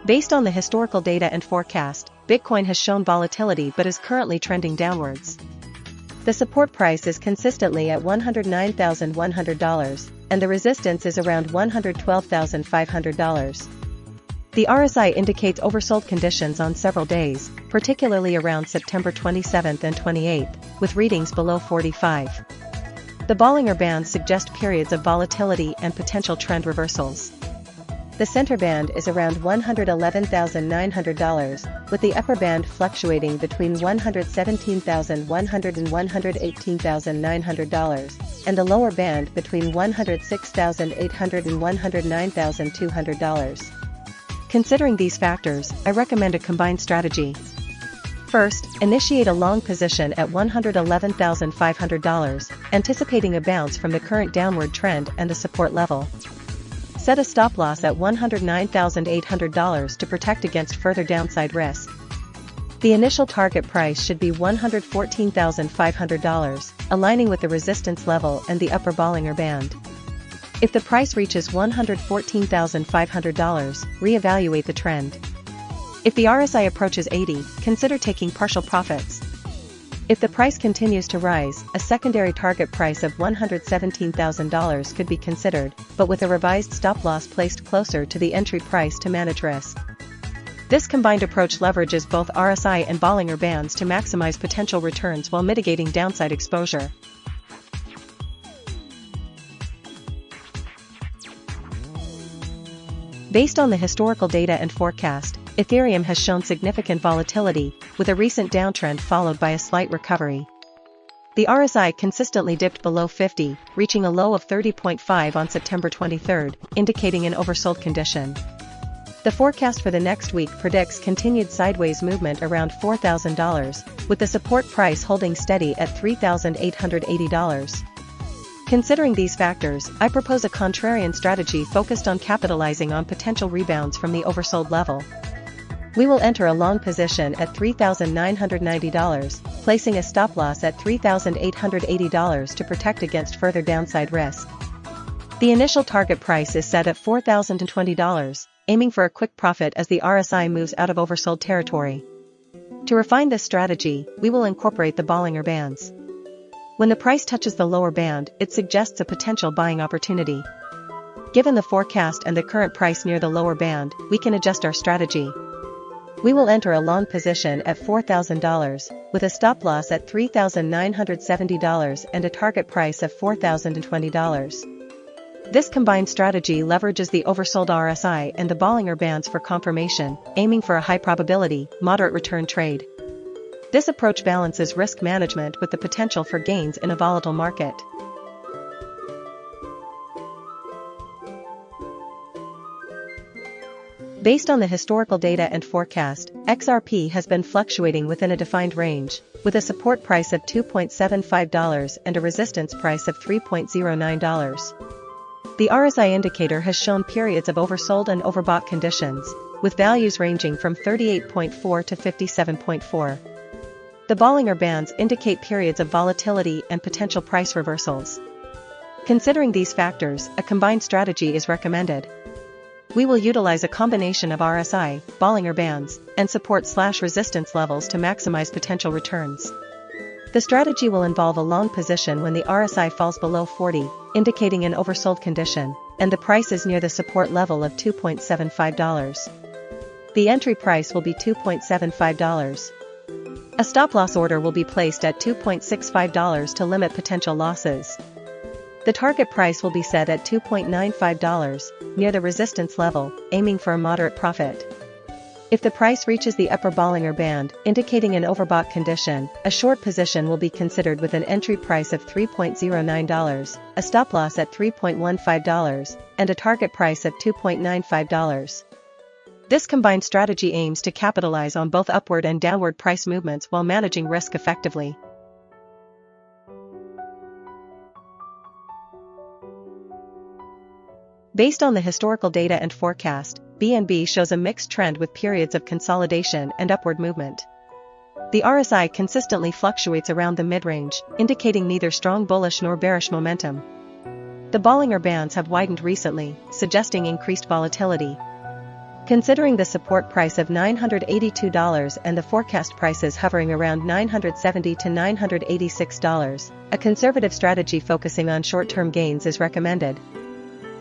Based on the historical data and forecast, Bitcoin has shown volatility but is currently trending downwards. The support price is consistently at $109,100, and the resistance is around $112,500. The RSI indicates oversold conditions on several days, particularly around September 27th and 28th, with readings below 45. The Bollinger Bands suggest periods of volatility and potential trend reversals. The center band is around $111,900, with the upper band fluctuating between $117,100 and $118,900, and the lower band between $106,800 and $109,200. Considering these factors, I recommend a combined strategy. First, initiate a long position at $111,500, anticipating a bounce from the current downward trend and the support level. Set a stop loss at $109,800 to protect against further downside risk. The initial target price should be $114,500, aligning with the resistance level and the upper Bollinger Band. If the price reaches $114,500, reevaluate the trend. If the RSI approaches 80, consider taking partial profits. If the price continues to rise, a secondary target price of $117,000 could be considered, but with a revised stop loss placed closer to the entry price to manage risk. This combined approach leverages both RSI and Bollinger Bands to maximize potential returns while mitigating downside exposure. Based on the historical data and forecast, Ethereum has shown significant volatility, with a recent downtrend followed by a slight recovery. The RSI consistently dipped below 50, reaching a low of 30.5 on September 23, indicating an oversold condition. The forecast for the next week predicts continued sideways movement around $4,000, with the support price holding steady at $3,880. Considering these factors, I propose a contrarian strategy focused on capitalizing on potential rebounds from the oversold level. We will enter a long position at $3,990, placing a stop loss at $3,880 to protect against further downside risk. The initial target price is set at $4,020, aiming for a quick profit as the RSI moves out of oversold territory. To refine this strategy, we will incorporate the Bollinger Bands. When the price touches the lower band, it suggests a potential buying opportunity. Given the forecast and the current price near the lower band, we can adjust our strategy. We will enter a long position at $4,000, with a stop loss at $3,970 and a target price of $4,020. This combined strategy leverages the oversold RSI and the Bollinger Bands for confirmation, aiming for a high probability, moderate return trade. This approach balances risk management with the potential for gains in a volatile market. Based on the historical data and forecast, XRP has been fluctuating within a defined range, with a support price of $2.75 and a resistance price of $3.09. The RSI indicator has shown periods of oversold and overbought conditions, with values ranging from 38.4 to 57.4. The Bollinger Bands indicate periods of volatility and potential price reversals. Considering these factors, a combined strategy is recommended. We will utilize a combination of RSI, Bollinger Bands, and support/resistance levels to maximize potential returns. The strategy will involve a long position when the RSI falls below 40, indicating an oversold condition, and the price is near the support level of $2.75. The entry price will be $2.75. A stop-loss order will be placed at $2.65 to limit potential losses. The target price will be set at $2.95, near the resistance level, aiming for a moderate profit. If the price reaches the upper Bollinger Band, indicating an overbought condition, a short position will be considered with an entry price of $3.09, a stop-loss at $3.15, and a target price of $2.95. This combined strategy aims to capitalize on both upward and downward price movements while managing risk effectively. Based on the historical data and forecast, BNB shows a mixed trend with periods of consolidation and upward movement. The RSI consistently fluctuates around the mid-range, indicating neither strong bullish nor bearish momentum. The Bollinger Bands have widened recently, suggesting increased volatility. Considering the support price of $982 and the forecast prices hovering around $970 to $986, a conservative strategy focusing on short-term gains is recommended.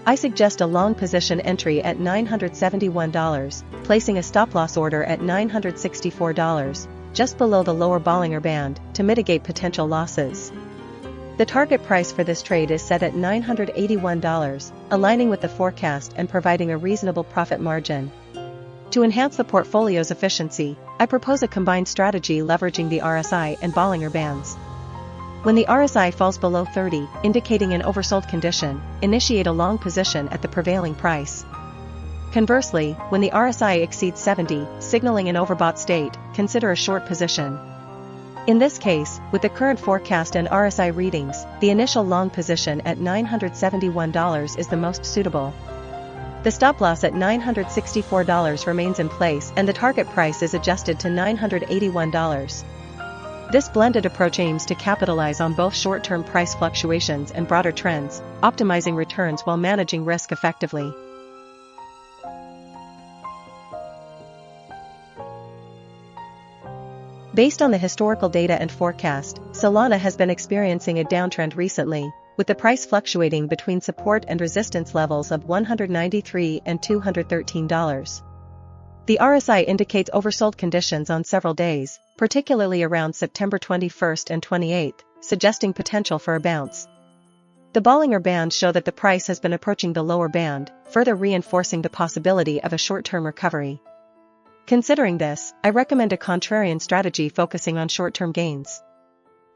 I suggest a long position entry at $971, placing a stop-loss order at $964, just below the lower Bollinger Band, to mitigate potential losses. The target price for this trade is set at $981, aligning with the forecast and providing a reasonable profit margin. To enhance the portfolio's efficiency, I propose a combined strategy leveraging the RSI and Bollinger Bands. When the RSI falls below 30, indicating an oversold condition, initiate a long position at the prevailing price. Conversely, when the RSI exceeds 70, signaling an overbought state, consider a short position. In this case, with the current forecast and RSI readings, the initial long position at $971 is the most suitable. The stop-loss at $964 remains in place and the target price is adjusted to $981. This blended approach aims to capitalize on both short-term price fluctuations and broader trends, optimizing returns while managing risk effectively. Based on the historical data and forecast, Solana has been experiencing a downtrend recently, with the price fluctuating between support and resistance levels of $193 and $213. The RSI indicates oversold conditions on several days, particularly around September 21st and 28th, suggesting potential for a bounce. The Bollinger Bands show that the price has been approaching the lower band, further reinforcing the possibility of a short-term recovery. Considering this, I recommend a contrarian strategy focusing on short-term gains.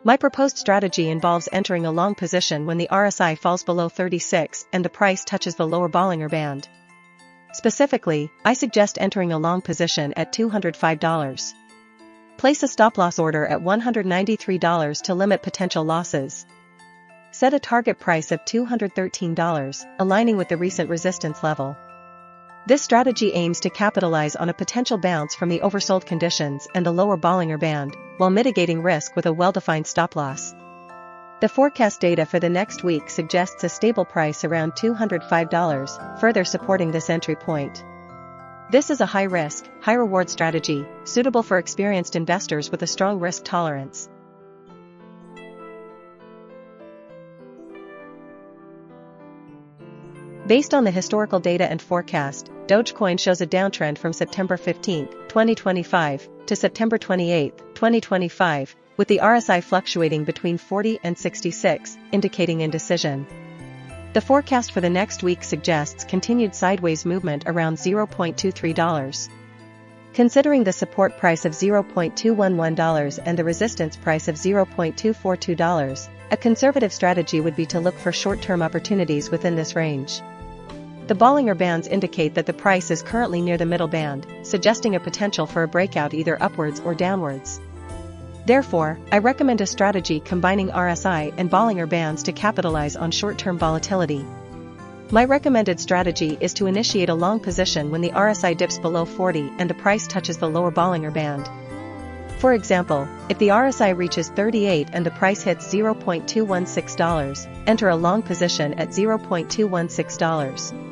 My proposed strategy involves entering a long position when the RSI falls below 36 and the price touches the lower Bollinger Band. Specifically, I suggest entering a long position at $205. Place a stop-loss order at $193 to limit potential losses. Set a target price of $213, aligning with the recent resistance level. This strategy aims to capitalize on a potential bounce from the oversold conditions and the lower Bollinger Band, while mitigating risk with a well-defined stop-loss. The forecast data for the next week suggests a stable price around $205, further supporting this entry point. This is a high-risk, high-reward strategy, suitable for experienced investors with a strong risk tolerance. Based on the historical data and forecast, Dogecoin shows a downtrend from September 15, 2025, to September 28, 2025, with the RSI fluctuating between 40 and 66, indicating indecision. The forecast for the next week suggests continued sideways movement around $0.23. Considering the support price of $0.211 and the resistance price of $0.242, a conservative strategy would be to look for short-term opportunities within this range. The Bollinger Bands indicate that the price is currently near the middle band, suggesting a potential for a breakout either upwards or downwards. Therefore, I recommend a strategy combining RSI and Bollinger Bands to capitalize on short-term volatility. My recommended strategy is to initiate a long position when the RSI dips below 40 and the price touches the lower Bollinger Band. For example, if the RSI reaches 38 and the price hits $0.216, enter a long position at $0.216.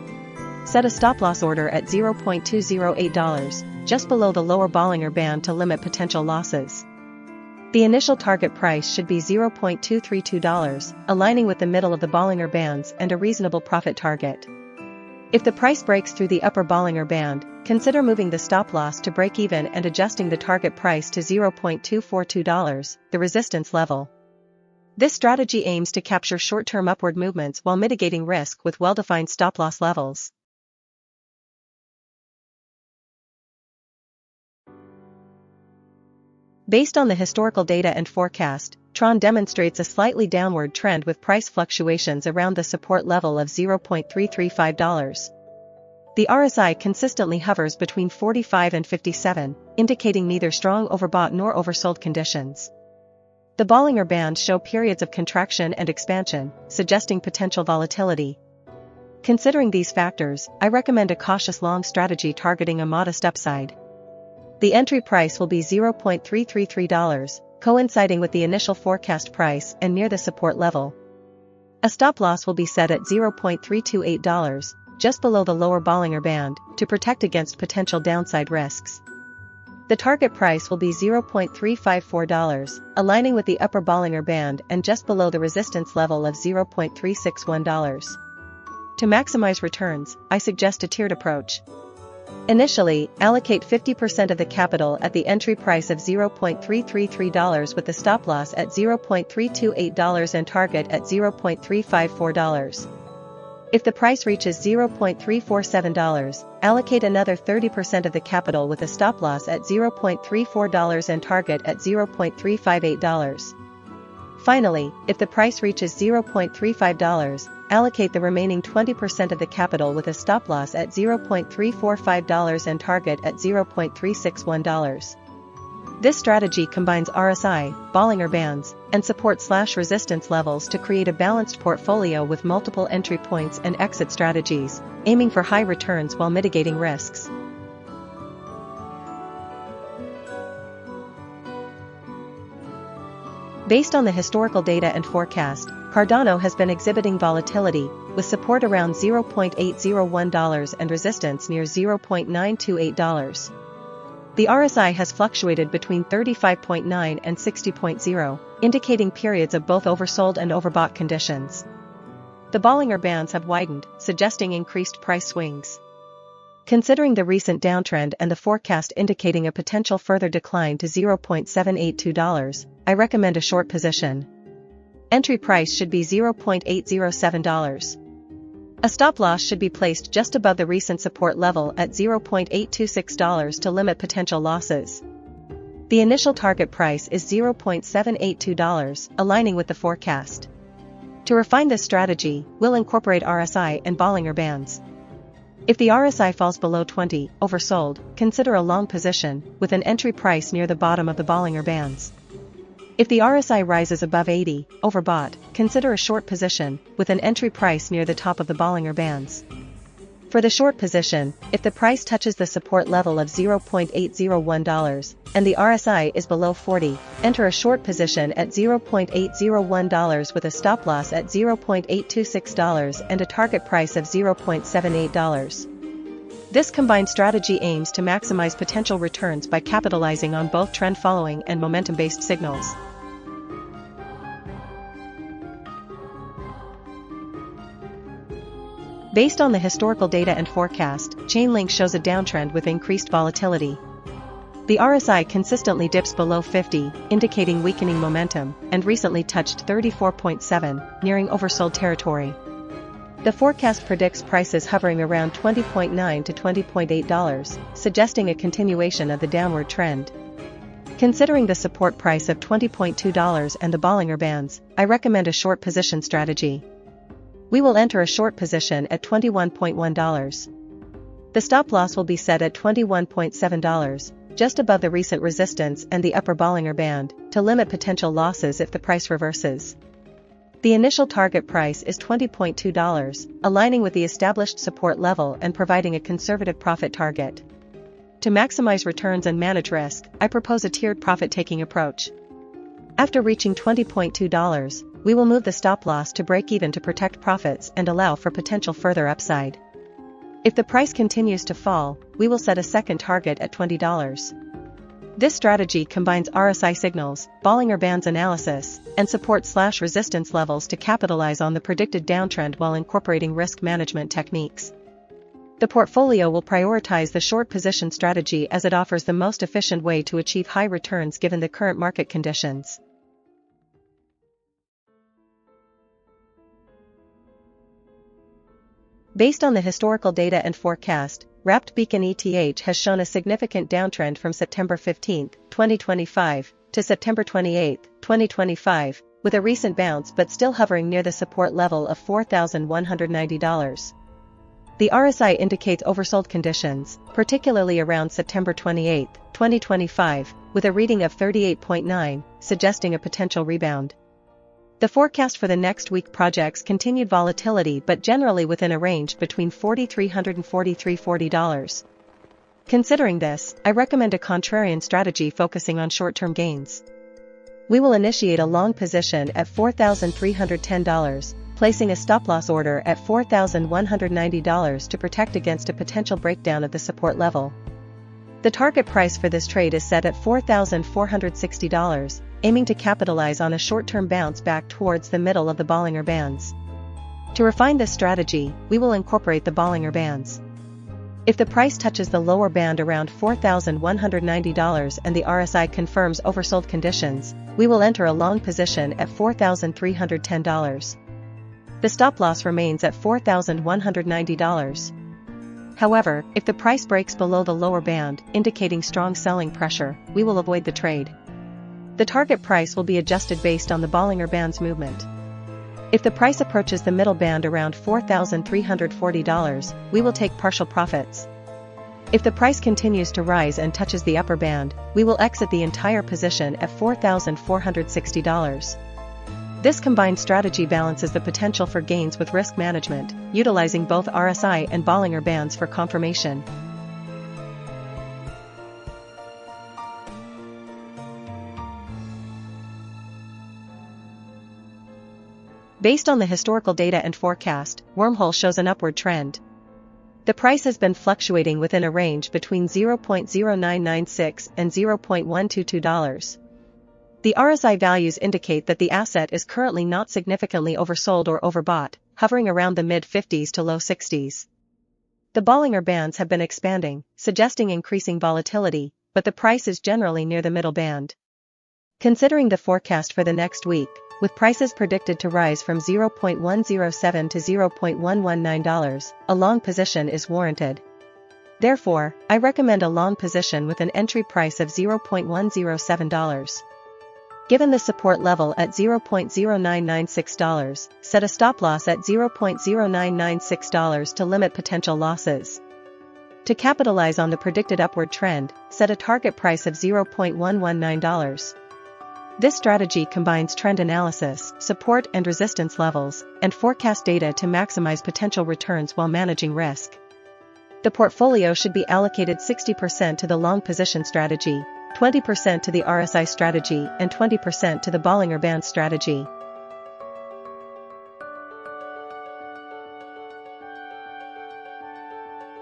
Set a stop-loss order at $0.208, just below the lower Bollinger Band to limit potential losses. The initial target price should be $0.232, aligning with the middle of the Bollinger Bands and a reasonable profit target. If the price breaks through the upper Bollinger Band, consider moving the stop-loss to break even and adjusting the target price to $0.242, the resistance level. This strategy aims to capture short-term upward movements while mitigating risk with well-defined stop-loss levels. Based on the historical data and forecast, TRON demonstrates a slightly downward trend with price fluctuations around the support level of $0.335. The RSI consistently hovers between 45 and 57, indicating neither strong overbought nor oversold conditions. The Bollinger Bands show periods of contraction and expansion, suggesting potential volatility. Considering these factors, I recommend a cautious long strategy targeting a modest upside. The entry price will be $0.333, coinciding with the initial forecast price and near the support level. A stop-loss will be set at $0.328, just below the lower Bollinger Band, to protect against potential downside risks. The target price will be $0.354, aligning with the upper Bollinger Band and just below the resistance level of $0.361. To maximize returns, I suggest a tiered approach. Initially, allocate 50% of the capital at the entry price of $0.333 with the stop loss at $0.328 and target at $0.354. If the price reaches $0.347, allocate another 30% of the capital with a stop loss at $0.34 and target at $0.358. Finally, if the price reaches $0.35, allocate the remaining 20% of the capital with a stop loss at $0.345 and target at $0.361. This strategy combines RSI, Bollinger Bands, and support/resistance levels to create a balanced portfolio with multiple entry points and exit strategies, aiming for high returns while mitigating risks. Based on the historical data and forecast, Cardano has been exhibiting volatility, with support around $0.801 and resistance near $0.928. The RSI has fluctuated between 35.9 and 60.0, indicating periods of both oversold and overbought conditions. The Bollinger Bands have widened, suggesting increased price swings. Considering the recent downtrend and the forecast indicating a potential further decline to $0.782, I recommend a short position. Entry price should be $0.807. A stop loss should be placed just above the recent support level at $0.826 to limit potential losses. The initial target price is $0.782, aligning with the forecast. To refine this strategy, we'll incorporate RSI and Bollinger Bands. If the RSI falls below 20, oversold, consider a long position, with an entry price near the bottom of the Bollinger Bands. If the RSI rises above 80, overbought, consider a short position, with an entry price near the top of the Bollinger Bands. For the short position, if the price touches the support level of $0.801, and the RSI is below 40, enter a short position at $0.801 with a stop loss at $0.826 and a target price of $0.78. This combined strategy aims to maximize potential returns by capitalizing on both trend following and momentum-based signals. Based on the historical data and forecast, Chainlink shows a downtrend with increased volatility. The RSI consistently dips below 50, indicating weakening momentum, and recently touched 34.7, nearing oversold territory. The forecast predicts prices hovering around $20.9 to $20.8, suggesting a continuation of the downward trend. Considering the support price of $20.2 and the Bollinger Bands, I recommend a short position strategy. We will enter a short position at $21.1. The stop loss will be set at $21.7, just above the recent resistance and the upper Bollinger Band, to limit potential losses if the price reverses. The initial target price is $20.2, aligning with the established support level and providing a conservative profit target. To maximize returns and manage risk, I propose a tiered profit-taking approach. After reaching $20.2, we will move the stop loss to break even to protect profits and allow for potential further upside. If the price continues to fall, we will set a second target at $20. This strategy combines RSI signals, Bollinger Bands analysis, and support/resistance levels to capitalize on the predicted downtrend while incorporating risk management techniques. The portfolio will prioritize the short position strategy as it offers the most efficient way to achieve high returns given the current market conditions. Based on the historical data and forecast, Wrapped Beacon ETH has shown a significant downtrend from September 15, 2025, to September 28, 2025, with a recent bounce but still hovering near the support level of $4,190. The RSI indicates oversold conditions, particularly around September 28, 2025, with a reading of 38.9, suggesting a potential rebound. The forecast for the next week projects continued volatility but generally within a range between $4,300 and $4,340. Considering this, I recommend a contrarian strategy focusing on short-term gains. We will initiate a long position at $4,310, placing a stop-loss order at $4,190 to protect against a potential breakdown of the support level. The target price for this trade is set at $4,460, aiming to capitalize on a short-term bounce back towards the middle of the Bollinger Bands. To refine this strategy, we will incorporate the Bollinger Bands. If the price touches the lower band around $4,190 and the RSI confirms oversold conditions, we will enter a long position at $4,310. The stop-loss remains at $4,190. However, if the price breaks below the lower band, indicating strong selling pressure, we will avoid the trade. The target price will be adjusted based on the Bollinger Band's movement. If the price approaches the middle band around $4,340, we will take partial profits. If the price continues to rise and touches the upper band, we will exit the entire position at $4,460. This combined strategy balances the potential for gains with risk management, utilizing both RSI and Bollinger Bands for confirmation. Based on the historical data and forecast, Wormhole shows an upward trend. The price has been fluctuating within a range between $0.0996 and $0.122. The RSI values indicate that the asset is currently not significantly oversold or overbought, hovering around the mid-50s to low 60s. The Bollinger Bands have been expanding, suggesting increasing volatility, but the price is generally near the middle band. Considering the forecast for the next week, with prices predicted to rise from $0.107 to $0.119, a long position is warranted. Therefore, I recommend a long position with an entry price of $0.107. Given the support level at $0.0996, set a stop-loss at $0.0996 to limit potential losses. To capitalize on the predicted upward trend, set a target price of $0.119. This strategy combines trend analysis, support and resistance levels, and forecast data to maximize potential returns while managing risk. The portfolio should be allocated 60% to the long position strategy, 20% to the RSI strategy, and 20% to the Bollinger Band strategy.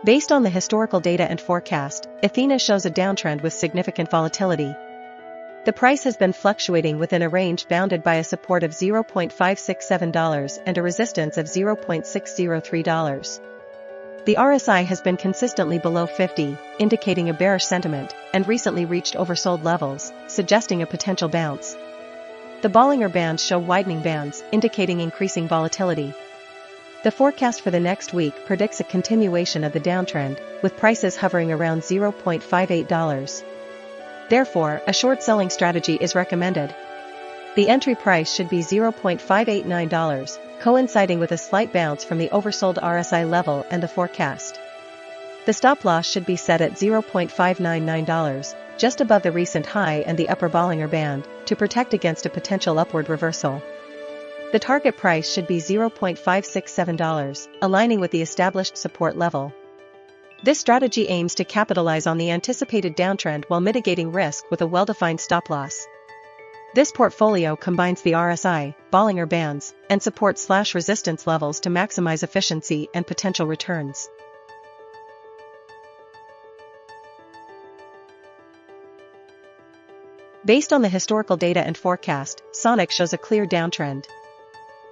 Based on the historical data and forecast, Ethena shows a downtrend with significant volatility. The price has been fluctuating within a range bounded by a support of $0.567 and a resistance of $0.603. The RSI has been consistently below 50, indicating a bearish sentiment, and recently reached oversold levels, suggesting a potential bounce. The Bollinger Bands show widening bands, indicating increasing volatility. The forecast for the next week predicts a continuation of the downtrend, with prices hovering around $0.58. Therefore, a short selling strategy is recommended. The entry price should be $0.589, coinciding with a slight bounce from the oversold RSI level and the forecast. The stop-loss should be set at $0.599, just above the recent high and the upper Bollinger Band, to protect against a potential upward reversal. The target price should be $0.567, aligning with the established support level. This strategy aims to capitalize on the anticipated downtrend while mitigating risk with a well-defined stop-loss. This portfolio combines the RSI, Bollinger Bands, and support/resistance levels to maximize efficiency and potential returns. Based on the historical data and forecast, Sonic shows a clear downtrend.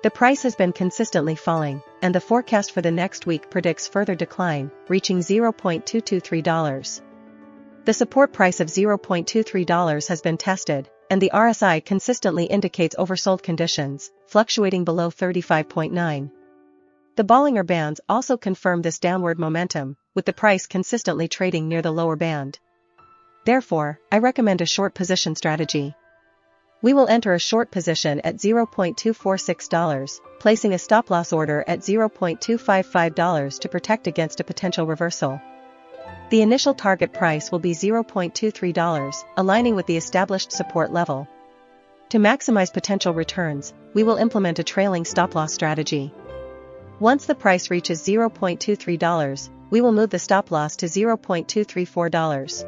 The price has been consistently falling, and the forecast for the next week predicts further decline, reaching $0.223. The support price of $0.23 has been tested, and the RSI consistently indicates oversold conditions, fluctuating below 35.9. The Bollinger Bands also confirm this downward momentum, with the price consistently trading near the lower band. Therefore, I recommend a short position strategy. We will enter a short position at $0.246, placing a stop-loss order at $0.255 to protect against a potential reversal. The initial target price will be $0.23, aligning with the established support level. To maximize potential returns, we will implement a trailing stop-loss strategy. Once the price reaches $0.23, we will move the stop-loss to $0.234.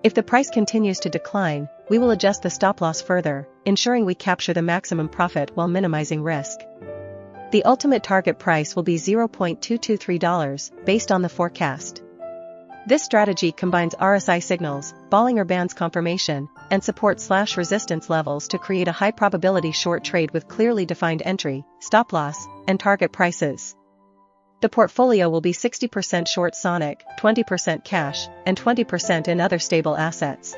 If the price continues to decline, we will adjust the stop-loss further, ensuring we capture the maximum profit while minimizing risk. The ultimate target price will be $0.223 based on the forecast. This strategy combines RSI signals, Bollinger Bands confirmation, and support/resistance levels to create a high-probability short trade with clearly defined entry, stop-loss, and target prices. The portfolio will be 60% short Sonic, 20% cash, and 20% in other stable assets.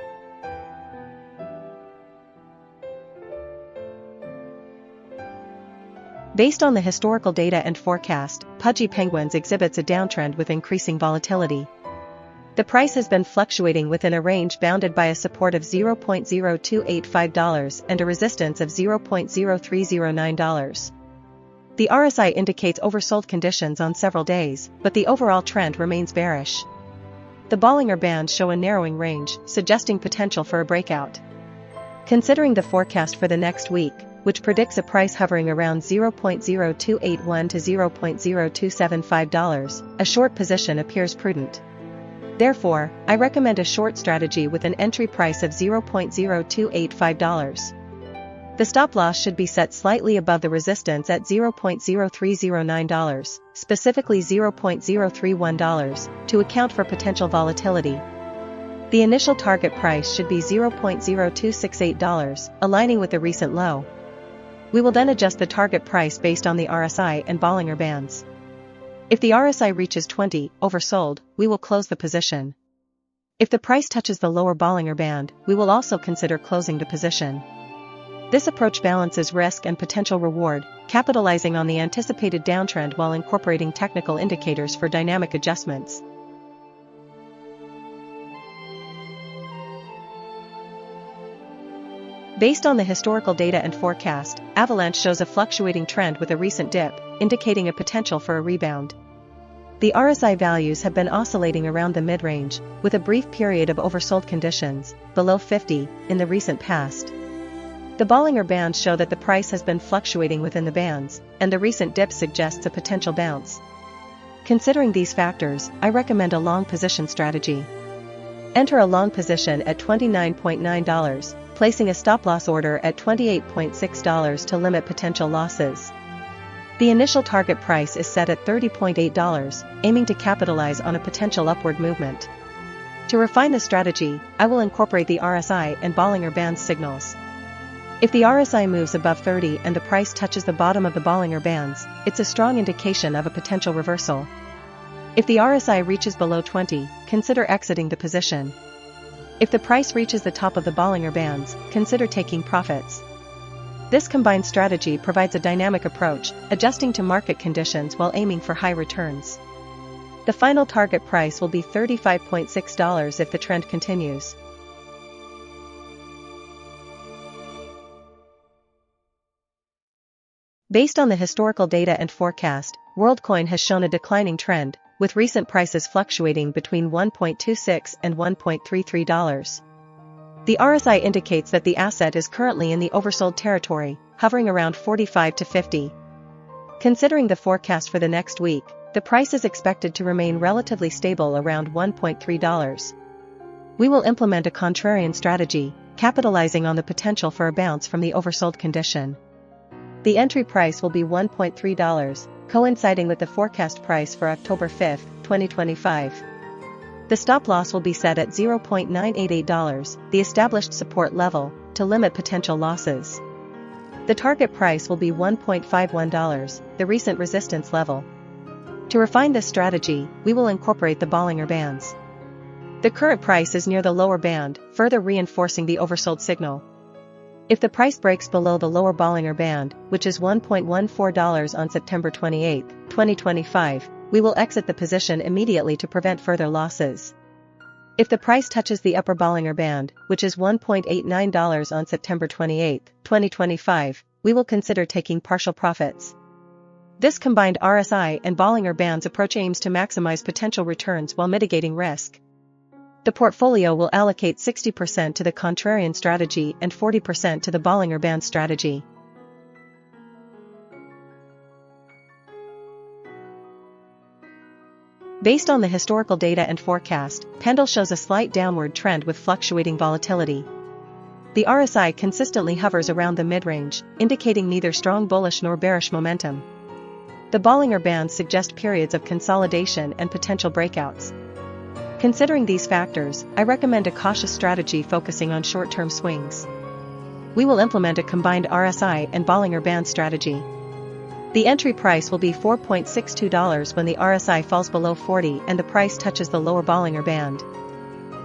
Based on the historical data and forecast, Pudgy Penguins exhibits a downtrend with increasing volatility. The price has been fluctuating within a range bounded by a support of $0.0285 and a resistance of $0.0309. The RSI indicates oversold conditions on several days, but the overall trend remains bearish. The Bollinger Bands show a narrowing range, suggesting potential for a breakout. Considering the forecast for the next week, which predicts a price hovering around $0.0281 to $0.0275, a short position appears prudent. Therefore, I recommend a short strategy with an entry price of $0.0285. The stop-loss should be set slightly above the resistance at $0.0309, specifically $0.031, to account for potential volatility. The initial target price should be $0.0268, aligning with the recent low. We will then adjust the target price based on the RSI and Bollinger Bands. If the RSI reaches 20, oversold, we will close the position. If the price touches the lower Bollinger Band, we will also consider closing the position. This approach balances risk and potential reward, capitalizing on the anticipated downtrend while incorporating technical indicators for dynamic adjustments. Based on the historical data and forecast, Avalanche shows a fluctuating trend with a recent dip, indicating a potential for a rebound. The RSI values have been oscillating around the mid-range, with a brief period of oversold conditions, below 50, in the recent past. The Bollinger Bands show that the price has been fluctuating within the bands, and the recent dip suggests a potential bounce. Considering these factors, I recommend a long position strategy. Enter a long position at $29.9, placing a stop-loss order at $28.6 to limit potential losses. The initial target price is set at $30.8, aiming to capitalize on a potential upward movement. To refine the strategy, I will incorporate the RSI and Bollinger Bands signals. If the RSI moves above 30 and the price touches the bottom of the Bollinger Bands, it's a strong indication of a potential reversal. If the RSI reaches below 20, consider exiting the position. If the price reaches the top of the Bollinger Bands, consider taking profits. This combined strategy provides a dynamic approach, adjusting to market conditions while aiming for high returns. The final target price will be $35.6 if the trend continues. Based on the historical data and forecast, Worldcoin has shown a declining trend, with recent prices fluctuating between $1.26 and $1.33. The RSI indicates that the asset is currently in the oversold territory, hovering around 45 to 50. Considering the forecast for the next week, the price is expected to remain relatively stable around $1.3. We will implement a contrarian strategy, capitalizing on the potential for a bounce from the oversold condition. The entry price will be $1.3, coinciding with the forecast price for October 5, 2025. The stop-loss will be set at $0.988, the established support level, to limit potential losses. The target price will be $1.51, the recent resistance level. To refine this strategy, we will incorporate the Bollinger Bands. The current price is near the lower band, further reinforcing the oversold signal. If the price breaks below the lower Bollinger Band, which is $1.14 on September 28, 2025, we will exit the position immediately to prevent further losses. If the price touches the upper Bollinger Band, which is $1.89 on September 28, 2025, we will consider taking partial profits. This combined RSI and Bollinger Bands approach aims to maximize potential returns while mitigating risk. The portfolio will allocate 60% to the contrarian strategy and 40% to the Bollinger Band strategy. Based on the historical data and forecast, Pendle shows a slight downward trend with fluctuating volatility. The RSI consistently hovers around the mid-range, indicating neither strong bullish nor bearish momentum. The Bollinger Bands suggest periods of consolidation and potential breakouts. Considering these factors, I recommend a cautious strategy focusing on short-term swings. We will implement a combined RSI and Bollinger Band strategy. The entry price will be $4.62 when the RSI falls below 40 and the price touches the lower Bollinger Band.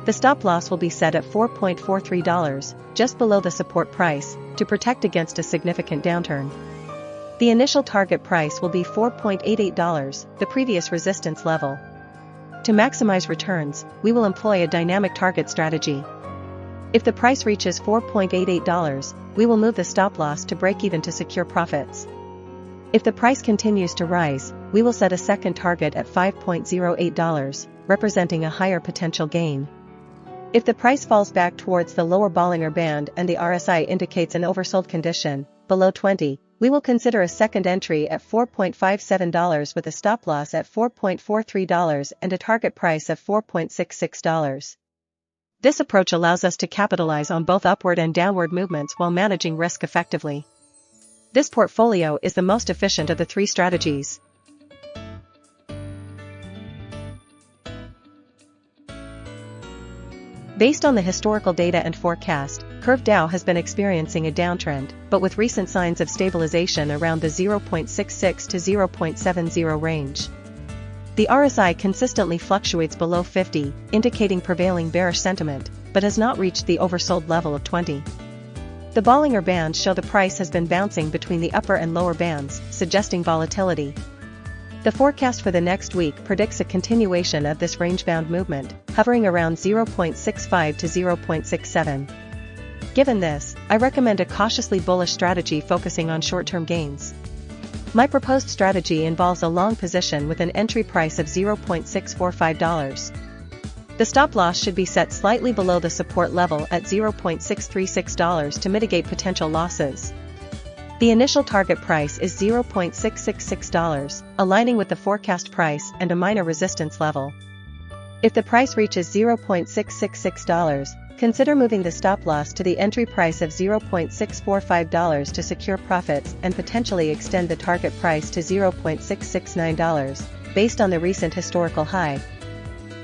The stop loss will be set at $4.43, just below the support price, to protect against a significant downturn. The initial target price will be $4.88, the previous resistance level. To maximize returns, we will employ a dynamic target strategy. If the price reaches $4.88, we will move the stop loss to break even to secure profits. If the price continues to rise, we will set a second target at $5.08, representing a higher potential gain. If the price falls back towards the lower Bollinger Band and the RSI indicates an oversold condition, below 20, we will consider a second entry at $4.57 with a stop loss at $4.43 and a target price of $4.66. This approach allows us to capitalize on both upward and downward movements while managing risk effectively. This portfolio is the most efficient of the three strategies. Based on the historical data and forecast, Curve DAO has been experiencing a downtrend, but with recent signs of stabilization around the 0.66 to 0.70 range. The RSI consistently fluctuates below 50, indicating prevailing bearish sentiment, but has not reached the oversold level of 20. The Bollinger Bands show the price has been bouncing between the upper and lower bands, suggesting volatility. The forecast for the next week predicts a continuation of this range-bound movement, hovering around 0.65 to 0.67. Given this, I recommend a cautiously bullish strategy focusing on short-term gains. My proposed strategy involves a long position with an entry price of $0.645. The stop loss should be set slightly below the support level at $0.636 to mitigate potential losses. The initial target price is $0.666, aligning with the forecast price and a minor resistance level. If the price reaches $0.666, consider moving the stop loss to the entry price of $0.645 to secure profits and potentially extend the target price to $0.669, based on the recent historical high.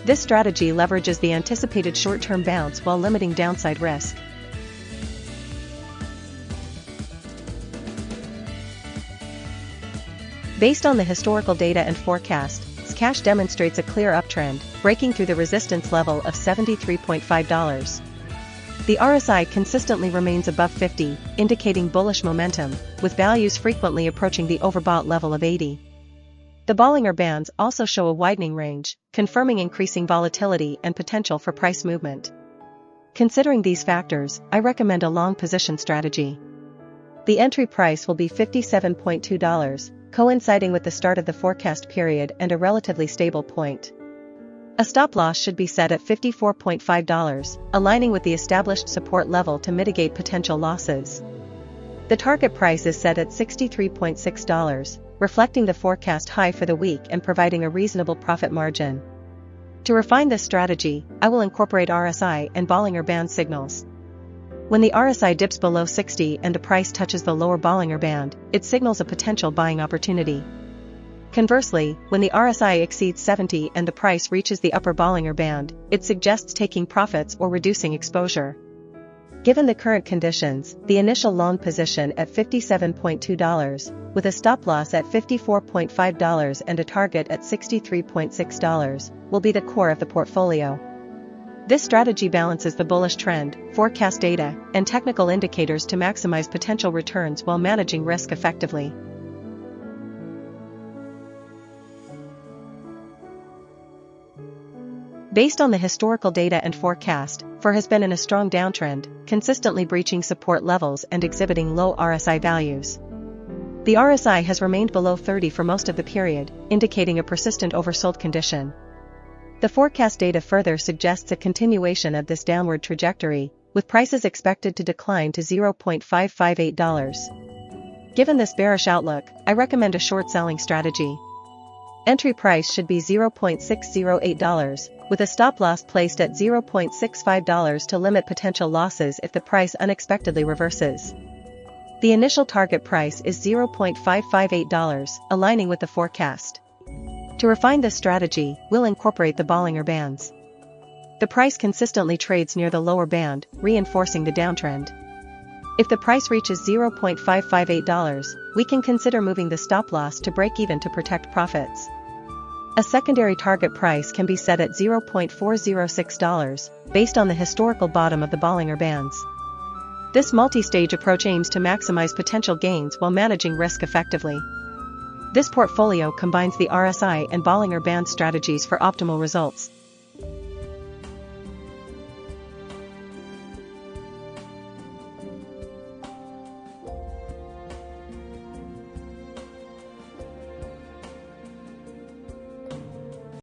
This strategy leverages the anticipated short-term bounce while limiting downside risk. Based on the historical data and forecast, Zcash demonstrates a clear uptrend, breaking through the resistance level of $73.5. The RSI consistently remains above 50, indicating bullish momentum, with values frequently approaching the overbought level of 80. The Bollinger Bands also show a widening range, confirming increasing volatility and potential for price movement. Considering these factors, I recommend a long position strategy. The entry price will be $57.2, coinciding with the start of the forecast period and a relatively stable point. A stop loss should be set at $54.5, aligning with the established support level to mitigate potential losses. The target price is set at $63.6, reflecting the forecast high for the week and providing a reasonable profit margin. To refine this strategy, I will incorporate RSI and Bollinger Band signals. When the RSI dips below 60 and the price touches the lower Bollinger Band, it signals a potential buying opportunity. Conversely, when the RSI exceeds 70 and the price reaches the upper Bollinger Band, it suggests taking profits or reducing exposure. Given the current conditions, the initial long position at $57.2, with a stop loss at $54.5 and a target at $63.6, will be the core of the portfolio. This strategy balances the bullish trend, forecast data, and technical indicators to maximize potential returns while managing risk effectively. Based on the historical data and forecast, FUR has been in a strong downtrend, consistently breaching support levels and exhibiting low RSI values. The RSI has remained below 30 for most of the period, indicating a persistent oversold condition. The forecast data further suggests a continuation of this downward trajectory, with prices expected to decline to $0.558. Given this bearish outlook, I recommend a short selling strategy. Entry price should be $0.608, with a stop loss placed at $0.65 to limit potential losses if the price unexpectedly reverses. The initial target price is $0.558, aligning with the forecast. To refine this strategy, we'll incorporate the Bollinger Bands. The price consistently trades near the lower band, reinforcing the downtrend. If the price reaches $0.558, we can consider moving the stop loss to break even to protect profits. A secondary target price can be set at $0.406, based on the historical bottom of the Bollinger Bands. This multi-stage approach aims to maximize potential gains while managing risk effectively. This portfolio combines the RSI and Bollinger Band strategies for optimal results.